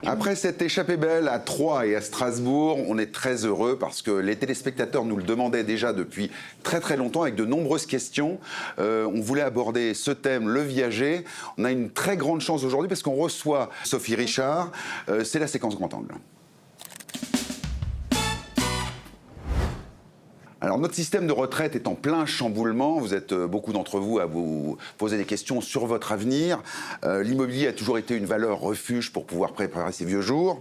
Après cette échappée belle à Troyes et à Strasbourg, on est très heureux parce que les téléspectateurs nous le demandaient déjà depuis très longtemps avec de nombreuses questions. On voulait aborder ce thème, le viager. On a une très grande chance aujourd'hui parce qu'on reçoit Sophie Richard. C'est la séquence grand angle. Alors, notre système de retraite est en plein chamboulement. Vous êtes beaucoup d'entre vous à vous poser des questions sur votre avenir. L'immobilier a toujours été une valeur refuge pour pouvoir préparer ses vieux jours.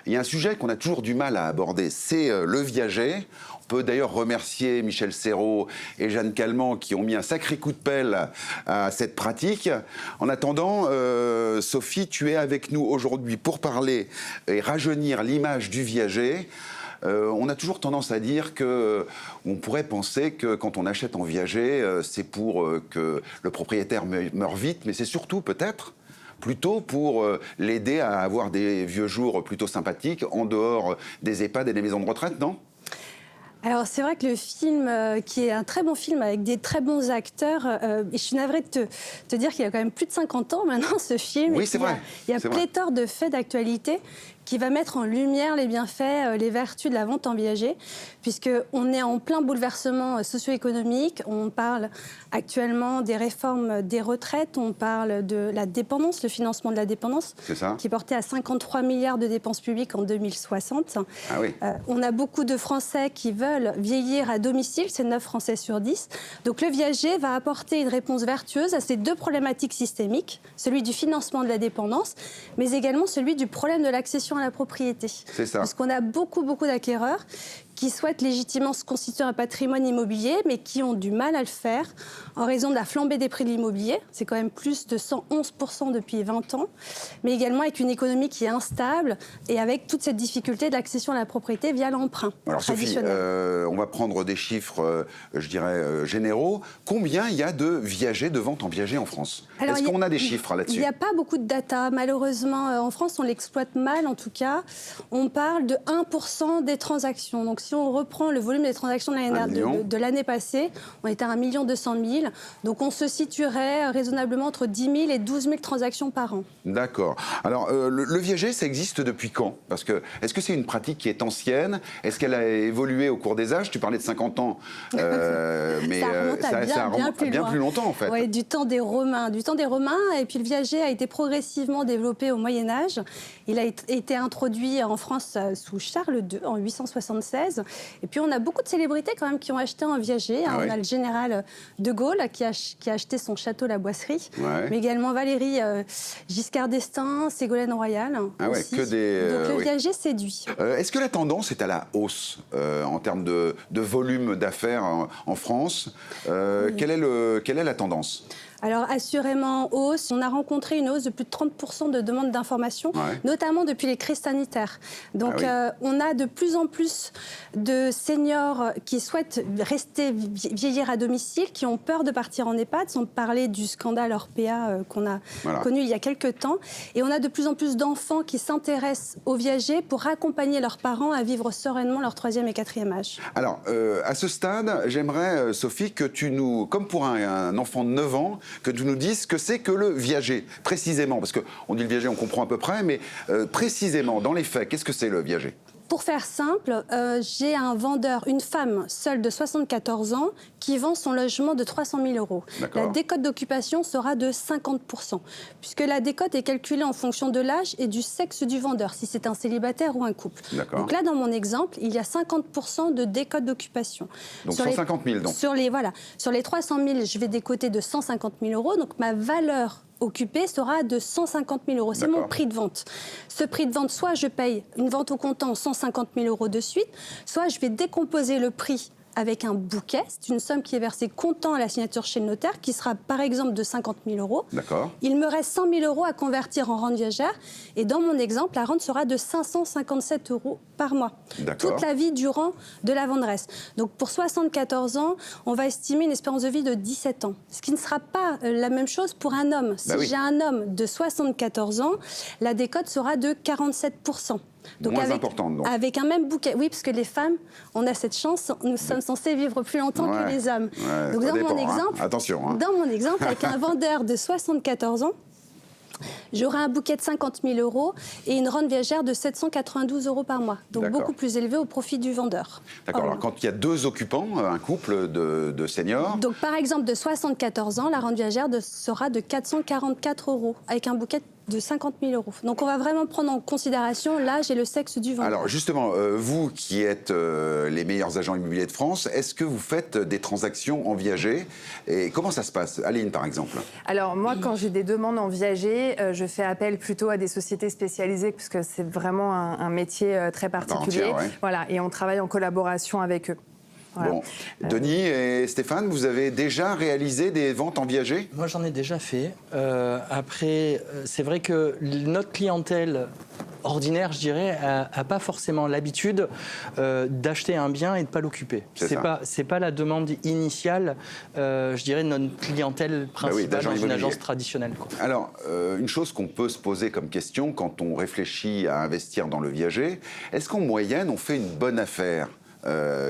Il y a un sujet qu'on a toujours du mal à aborder, c'est le viager. On peut d'ailleurs remercier Michel Serrault et Jeanne Calment qui ont mis un sacré coup de pelle à cette pratique. En attendant, Sophie, tu es avec nous aujourd'hui pour parler et rajeunir l'image du viager. On a toujours tendance à dire qu'on pourrait penser que quand on achète en viager, c'est pour que le propriétaire meure vite, mais c'est surtout peut-être plutôt pour l'aider à avoir des vieux jours plutôt sympathiques en dehors des EHPAD et des maisons de retraite, non ? Alors c'est vrai que le film, qui est un très bon film avec des très bons acteurs, et je suis navrée de te dire qu'il y a quand même plus de 50 ans maintenant ce film. Oui, c'est vrai. Il y a pléthore de faits d'actualité qui va mettre en lumière les bienfaits, les vertus de la vente en viager, puisqu'on est en plein bouleversement socio-économique. On parle actuellement des réformes des retraites, on parle de la dépendance, le financement de la dépendance, qui est porté à 53 milliards de dépenses publiques en 2060. Ah oui. On a beaucoup de Français qui veulent vieillir à domicile, c'est 9 Français sur 10. Donc le viager va apporter une réponse vertueuse à ces deux problématiques systémiques, celui du financement de la dépendance, mais également celui du problème de l'accession à la propriété. C'est ça. Parce qu'on a beaucoup d'acquéreurs qui souhaitent légitimement se constituer un patrimoine immobilier, mais qui ont du mal à le faire en raison de la flambée des prix de l'immobilier. C'est quand même plus de 111% depuis 20 ans, mais également avec une économie qui est instable et avec toute cette difficulté de l'accession à la propriété via l'emprunt. Alors Sophie, on va prendre des chiffres, je dirais, généraux. Combien il y a de viagers, de ventes en viager en France ? Est-ce qu'on a des chiffres là-dessus ? Il n'y a pas beaucoup de data. Malheureusement, en France, on l'exploite mal en tout cas. On parle de 1% des transactions. Donc si on reprend le volume des transactions de l'année passée, on était à 1 200 000. Donc on se situerait raisonnablement entre 10 000 et 12 000 transactions par an. D'accord. Alors le viager, ça existe depuis quand ? Parce que est-ce que c'est une pratique qui est ancienne ? Est-ce qu'elle a évolué au cours des âges ? Tu parlais de 50 ans, mais ça remonte à bien plus longtemps en fait. Oui, du temps des Romains. Et puis le viager a été progressivement développé au Moyen-Âge. Il a été introduit en France sous Charles II en 876. Et puis on a beaucoup de célébrités quand même qui ont acheté un viager. On a le général de Gaulle qui a acheté son château La Boisserie, mais également Valéry Giscard d'Estaing, Ségolène Royal aussi. Donc le viager séduit. Est-ce que la tendance est à la hausse en termes de volume d'affaires en France ? Quelle est la tendance ? Alors, assurément en hausse. On a rencontré une hausse de plus de 30% de demandes d'informations, notamment depuis les crises sanitaires. Donc, on a de plus en plus de seniors qui souhaitent rester vieillir à domicile, qui ont peur de partir en EHPAD, sans parler du scandale Orpea qu'on a connu il y a quelques temps. Et on a de plus en plus d'enfants qui s'intéressent aux viagers pour accompagner leurs parents à vivre sereinement leur 3e et 4e âge. Alors, à ce stade, j'aimerais, Sophie, que tu nous, comme pour un enfant de 9 ans, que tu nous dises ce que c'est que le viager, précisément. Parce qu'on dit le viager, on comprend à peu près, mais précisément, dans les faits, qu'est-ce que c'est le viager ? Pour faire simple, j'ai un vendeur, une femme seule de 74 ans, qui vend son logement de 300 000 €. La décote d'occupation sera de 50%, puisque la décote est calculée en fonction de l'âge et du sexe du vendeur, si c'est un célibataire ou un couple. Donc là, dans mon exemple, il y a 50% de décote d'occupation. Donc sur 150 000, donc. Sur les 300 000, je vais décoter de 150 000 €, donc ma valeur occupé sera de 150 000 €. C'est mon prix de vente. Ce prix de vente, soit je paye une vente au comptant 150 000 € de suite, soit je vais décomposer le prix avec un bouquet. C'est une somme qui est versée comptant à la signature chez le notaire, qui sera par exemple de 50 000 €. Il me reste 100 000 € à convertir en rente viagère. Et dans mon exemple, la rente sera de 557 € par mois. Toute la vie durant de la venderesse. Donc pour 74 ans, on va estimer une espérance de vie de 17 ans. Ce qui ne sera pas la même chose pour un homme. Si j'ai un homme de 74 ans, la décote sera de 47%. Donc avec un même bouquet. Oui, parce que les femmes, on a cette chance, nous sommes censés vivre plus longtemps que les hommes. Donc dans mon exemple, avec un vendeur de 74 ans, j'aurai un bouquet de 50 000 € et une rente viagère de 792 € par mois. Donc beaucoup plus élevé au profit du vendeur. D'accord. Alors quand il y a 2 occupants, un couple de seniors... Donc par exemple de 74 ans, la rente viagère sera de 444 € avec un bouquet de 50 000 €. Donc on va vraiment prendre en considération l'âge et le sexe du vendeur. Alors justement, vous qui êtes les meilleurs agents immobiliers de France, est-ce que vous faites des transactions en viager? Et comment ça se passe? Aline, par exemple. Alors moi, quand j'ai des demandes en viager, je fais appel plutôt à des sociétés spécialisées, parce que c'est vraiment un métier très particulier. Entière, ouais. Voilà, et on travaille en collaboration avec eux. Voilà. Bon. Denis et Stéphane, vous avez déjà réalisé des ventes en viager? Moi, j'en ai déjà fait. Après, c'est vrai que notre clientèle ordinaire, je dirais, n'a pas forcément l'habitude d'acheter un bien et de ne pas l'occuper. C'est pas la demande initiale, je dirais, de notre clientèle principale dans une agence traditionnelle, quoi. Alors, une chose qu'on peut se poser comme question quand on réfléchit à investir dans le viager, est-ce qu'en moyenne, on fait une bonne affaire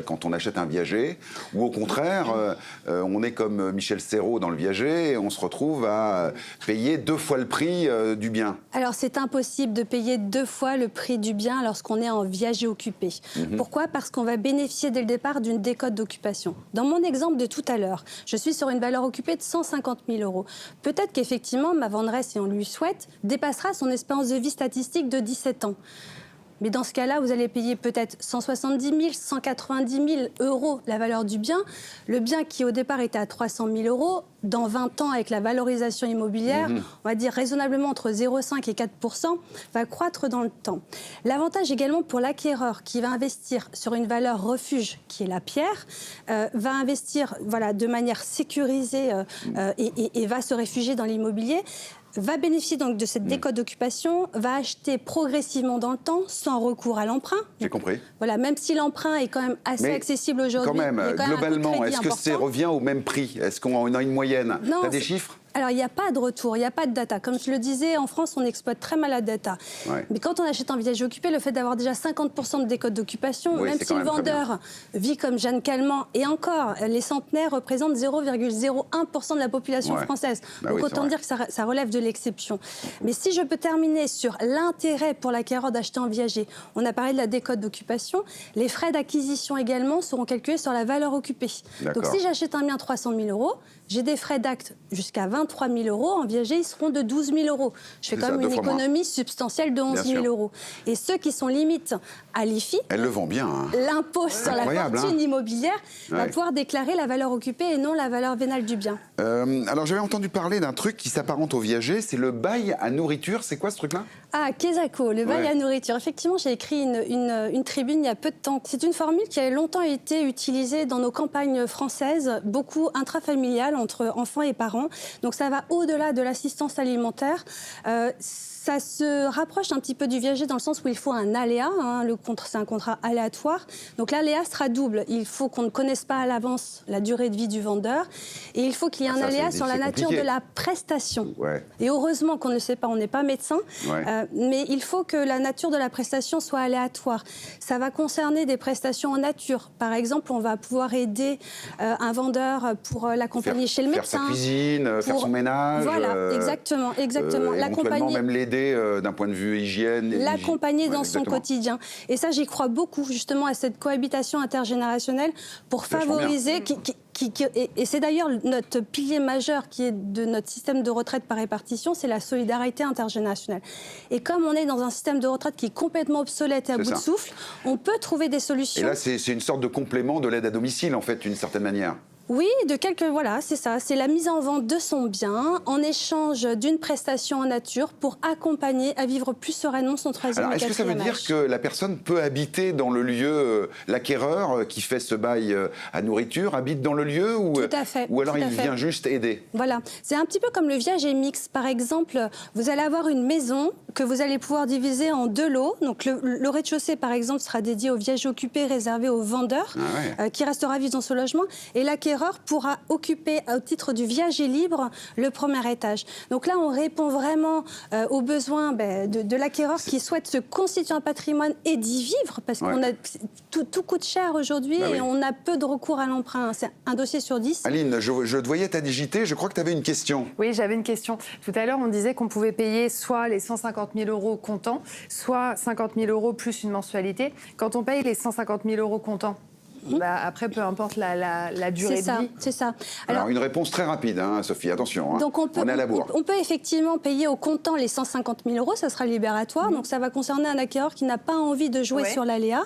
quand on achète un viager, ou au contraire, on est comme Michel Serrault dans le viager et on se retrouve à payer 2 fois le prix du bien? Alors c'est impossible de payer 2 fois le prix du bien lorsqu'on est en viager occupé. Pourquoi? Parce qu'on va bénéficier dès le départ d'une décote d'occupation. Dans mon exemple de tout à l'heure, je suis sur une valeur occupée de 150 000 €. Peut-être qu'effectivement, ma vendresse, si on lui souhaite, dépassera son espérance de vie statistique de 17 ans. Mais dans ce cas-là, vous allez payer peut-être 170 000, 190 000 € la valeur du bien. Le bien qui, au départ, était à 300 000 €, dans 20 ans, avec la valorisation immobilière, on va dire raisonnablement entre 0,5 et 4 %, va croître dans le temps. L'avantage également pour l'acquéreur qui va investir sur une valeur refuge, qui est la pierre, va investir de manière sécurisée et va se réfugier dans l'immobilier, va bénéficier donc de cette décote d'occupation, va acheter progressivement dans le temps, sans recours à l'emprunt. J'ai compris. Voilà, même si l'emprunt est quand même assez accessible aujourd'hui. Quand même, globalement, est-ce que ça revient au même prix? Est-ce qu'on a une moyenne? Tu as des chiffres? Alors, il n'y a pas de retour, il n'y a pas de data. Comme je le disais, en France, on exploite très mal la data. Ouais. Mais quand on achète en viager occupé, le fait d'avoir déjà 50% de décote d'occupation, même si le vendeur vit comme Jeanne Calment, et encore, les centenaires représentent 0,01% de la population française. Donc autant dire que ça relève de l'exception. Mais si je peux terminer sur l'intérêt pour l'acquéreur d'acheter en viager, on a parlé de la décote d'occupation, les frais d'acquisition également seront calculés sur la valeur occupée. Donc si j'achète un bien 300 000 €, j'ai des frais d'acte jusqu'à 23 000 €. En viager, ils seront de 12 000 €. Je fais quand même une économie substantielle de 11 000 €. Et ceux qui sont limite à l'IFI, elle le vend bien. L'impôt sur la fortune immobilière va pouvoir déclarer la valeur occupée et non la valeur vénale du bien. Alors j'avais entendu parler d'un truc qui s'apparente au viager, c'est le bail à nourriture. C'est quoi ce truc-là? Ah, Kesako, le bail à nourriture. Effectivement, j'ai écrit une tribune il y a peu de temps. C'est une formule qui a longtemps été utilisée dans nos campagnes françaises, beaucoup intrafamiliales entre enfants et parents. Donc ça va au-delà de l'assistance alimentaire. Ça se rapproche un petit peu du viager dans le sens où il faut un aléa. C'est un contrat aléatoire. Donc l'aléa sera double. Il faut qu'on ne connaisse pas à l'avance la durée de vie du vendeur. Et il faut qu'il y ait un aléa sur la nature de la prestation. Ouais. Et heureusement qu'on ne le sait pas, on n'est pas médecin. Ouais. Mais il faut que la nature de la prestation soit aléatoire. Ça va concerner des prestations en nature. Par exemple, on va pouvoir aider un vendeur pour l'accompagner chez le médecin. Faire sa cuisine, faire son ménage. Voilà, exactement. Éventuellement même l'aider d'un point de vue hygiène. L'accompagner dans son quotidien. Et ça, j'y crois beaucoup, justement, à cette cohabitation intergénérationnelle pour favoriser... Et c'est d'ailleurs notre pilier majeur qui est de notre système de retraite par répartition, c'est la solidarité intergénérationnelle. Et comme on est dans un système de retraite qui est complètement obsolète et à bout de souffle, on peut trouver des solutions. Et là, c'est une sorte de complément de l'aide à domicile, en fait, d'une certaine manière. Oui, voilà, c'est ça. C'est la mise en vente de son bien en échange d'une prestation en nature pour accompagner à vivre plus sereinement son troisième et quatrième âge. Est-ce que ça veut dire que la personne peut habiter dans le lieu, l'acquéreur qui fait ce bail à nourriture habite dans le lieu ou, tout à fait, ou alors il vient juste aider? Voilà, c'est un petit peu comme le viager mixte. Par exemple, vous allez avoir une maison que vous allez pouvoir diviser en 2 lots. Donc le rez-de-chaussée, par exemple, sera dédié aux villages occupés, réservé aux vendeurs, qui restera vivre dans ce logement. Et l'acquéreur pourra occuper, au titre du viager libre, le premier étage. Donc là, on répond vraiment aux besoins de l'acquéreur qui souhaite se constituer un patrimoine et d'y vivre, parce qu'on a tout coûte cher aujourd'hui et on a peu de recours à l'emprunt. C'est un dossier sur 10. Aline, je te voyais t'agiter, je crois que tu avais une question. Oui, j'avais une question. Tout à l'heure, on disait qu'on pouvait payer soit les 150 000 € comptant, soit 50 000 € plus une mensualité. Quand on paye les 150 000 € comptant, après, peu importe la durée de vie. C'est ça. Alors, une réponse très rapide, hein, Sophie, attention, donc on est à la bourre. On peut effectivement payer au comptant les 150 000 €, ça sera libératoire, donc ça va concerner un acquéreur qui n'a pas envie de jouer sur l'aléa,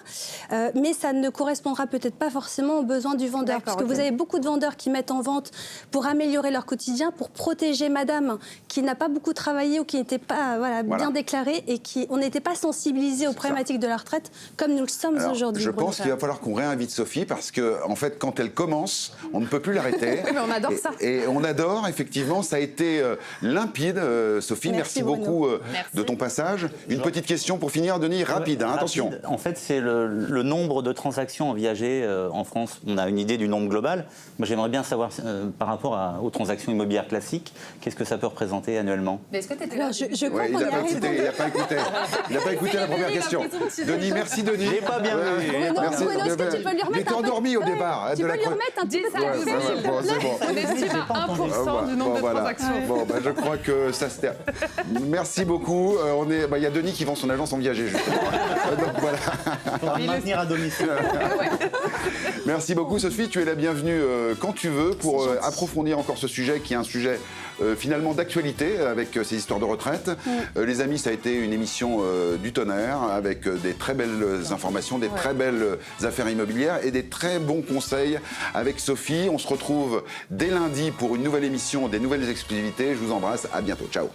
mais ça ne correspondra peut-être pas forcément aux besoins du vendeur, parce que vous avez beaucoup de vendeurs qui mettent en vente pour améliorer leur quotidien, pour protéger madame qui n'a pas beaucoup travaillé ou qui n'était pas bien déclarée et on n'était pas sensibilisé aux problématiques de la retraite comme nous le sommes aujourd'hui. Je pense qu'il va falloir qu'on réinvite Sophie, parce que en fait, quand elle commence, on ne peut plus l'arrêter. Mais on adore ça. Et on adore, effectivement, ça a été limpide. Sophie, merci beaucoup de ton passage. Une petite question pour finir, Denis, rapide, attention. En fait, c'est le nombre de transactions en viager en France. On a une idée du nombre global. Moi, j'aimerais bien savoir, par rapport aux transactions immobilières classiques, qu'est-ce que ça peut représenter annuellement? Mais est-ce que tu étais là? Je crois qu'on y a répondu. Il n'a pas écouté. Il n'a pas écouté la première question. Denis, merci Denis. J'ai pas bien vu. Merci. Est-ce que tu peux lui remettre? Il était endormi au départ. Tu peux lui remettre un petit peu de c'est bon. On estime à 1% du nombre de transactions. Bon, je crois que ça se termine. Merci beaucoup. Il y a Denis qui vend son agence en viager, justement. Donc voilà. Pour maintenir à domicile. Merci beaucoup, Sophie. Tu es la bienvenue quand tu veux pour approfondir encore ce sujet qui est un sujet finalement d'actualité avec ces histoires de retraite. Les amis, ça a été une émission du tonnerre avec des très belles informations, des très belles affaires immobilières et des très bons conseils avec Sophie. On se retrouve dès lundi pour une nouvelle émission, des nouvelles exclusivités. Je vous embrasse. À bientôt. Ciao.